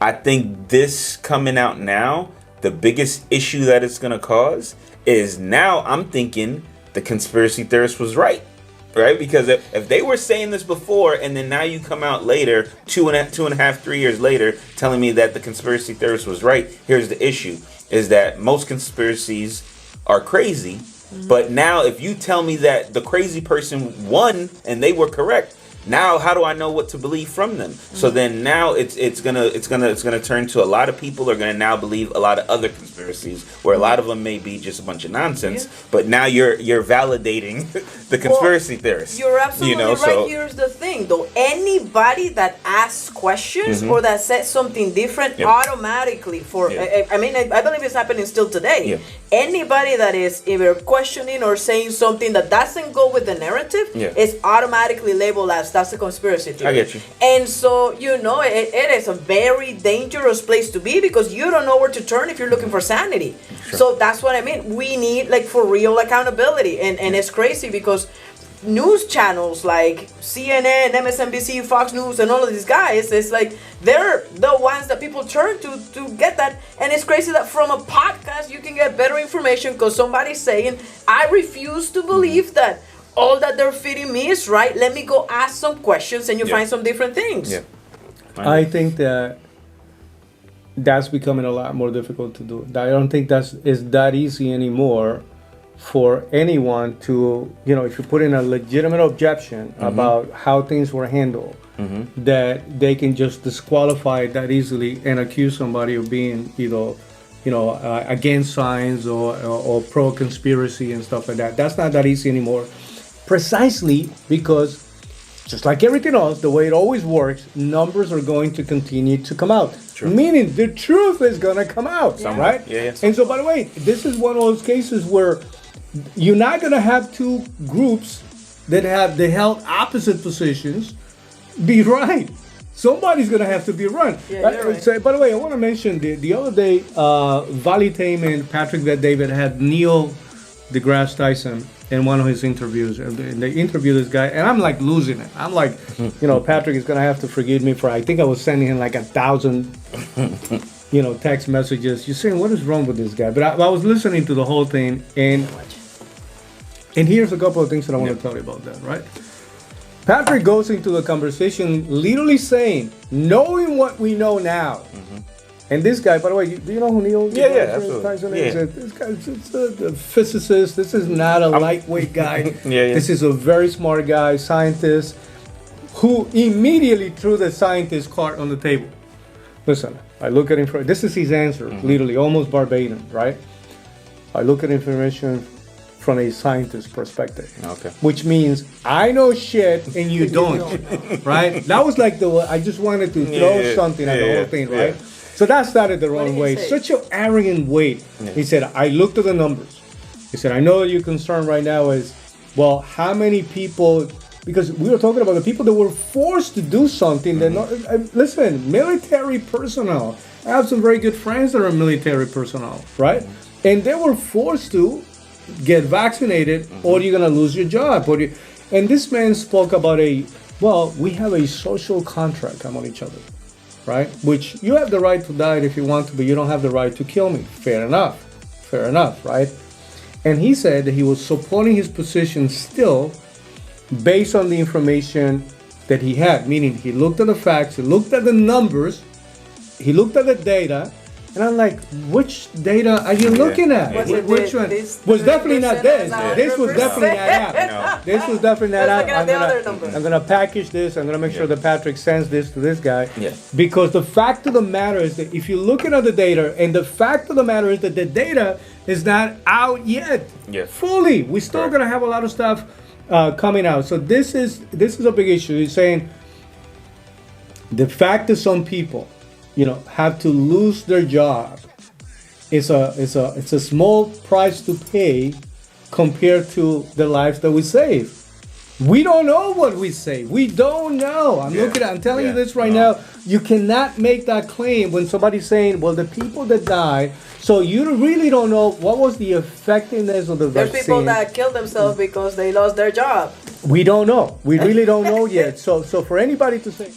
I think this coming out now, the biggest issue that it's going to cause is now I'm thinking the conspiracy theorist was right. Right? Because if they were saying this before and then now you come out later, two and a half, 3 years later, telling me that the conspiracy theorist was right, here's the issue, is that most conspiracies are crazy. Mm-hmm. But now if you tell me that the crazy person won and they were correct, now how do I know what to believe from them? Mm-hmm. So then now it's gonna turn to a lot of people are gonna now believe a lot of other conspiracies where a lot of them may be just a bunch of nonsense. Yeah. But now you're validating the conspiracy theorists. You're absolutely right. So, here's the thing, though: anybody that asks questions or that says something different automatically I believe it's happening still today. Yeah. Anybody that is either questioning or saying something that doesn't go with the narrative is automatically labeled as that's a conspiracy theory. I get you. And so, it is a very dangerous place to be because you don't know where to turn if you're looking for sanity. Sure. So that's what I mean. We need, for real accountability. And it's crazy because news channels like CNN, MSNBC, Fox News, and all of these guys, it's like they're the ones that people turn to get that. And it's crazy that from a podcast, you can get better information because somebody's saying, I refuse to believe that all that they're feeding me is right. Let me go ask some questions and you find some different things. Yeah. I think that's becoming a lot more difficult to do. I don't think is that easy anymore for anyone to, if you put in a legitimate objection about how things were handled, that they can just disqualify it that easily and accuse somebody of being against science or pro-conspiracy and stuff like that. That's not that easy anymore. Precisely because, just like everything else, the way it always works, numbers are going to continue to come out. True. Meaning the truth is going to come out, right? Yeah. And so, by the way, this is one of those cases where you're not going to have two groups that held opposite positions be right. Somebody's going to have to be right. Right. So, by the way, I want to mention the other day, Vali Tame and Patrick Bet-David had Neil deGrasse Tyson in one of his interviews, and they interviewed this guy, and I'm like losing it. I'm like, Patrick is gonna have to forgive me for I think I was sending him like 1,000, text messages. You're saying, what is wrong with this guy? But I was listening to the whole thing, and here's a couple of things that I want to tell you about that, right? Patrick goes into the conversation literally saying, knowing what we know now. And this guy, by the way, do you know who Neil Tyson is? This guy's a physicist. This is not a lightweight guy. This is a very smart guy, scientist, who immediately threw the scientist card on the table. Listen, I look at him. This is his answer, literally, almost verbatim, right? I look at information from a scientist perspective. Okay. Which means I know shit and you don't, right? That was like I just wanted to throw something at the whole thing, right? Yeah. So that started the wrong way. Such an arrogant way. Yeah. He said, I looked at the numbers. He said, I know that your concern right now is, well, how many people, because we were talking about the people that were forced to do something. Listen, military personnel. I have some very good friends that are military personnel, right? And they were forced to get vaccinated or you're going to lose your job. And this man spoke about we have a social contract among each other. Right? Which you have the right to die if you want to, but you don't have the right to kill me. Fair enough, right? And he said that he was supporting his position still based on the information that he had, meaning he looked at the facts, he looked at the numbers, he looked at the data, and I'm like, which data are you looking at? Which one? Was definitely not this. This was definitely not out. This was definitely not out. I'm gonna package this. I'm gonna make sure that Patrick sends this to this guy. Because the fact of the matter is that if you're looking at the data, and the fact of the matter is that the data is not out yet fully. We're still gonna have a lot of stuff coming out. So this is a big issue. He's saying the fact that some people have to lose their job. It's a small price to pay compared to the lives that we save. We don't know what we save. We don't know. I'm telling you this right now. You cannot make that claim when somebody's saying, well, the people that died, so you really don't know what was the effectiveness of the vaccine. There's people that killed themselves because they lost their job. We don't know. We really don't know yet. So for anybody to say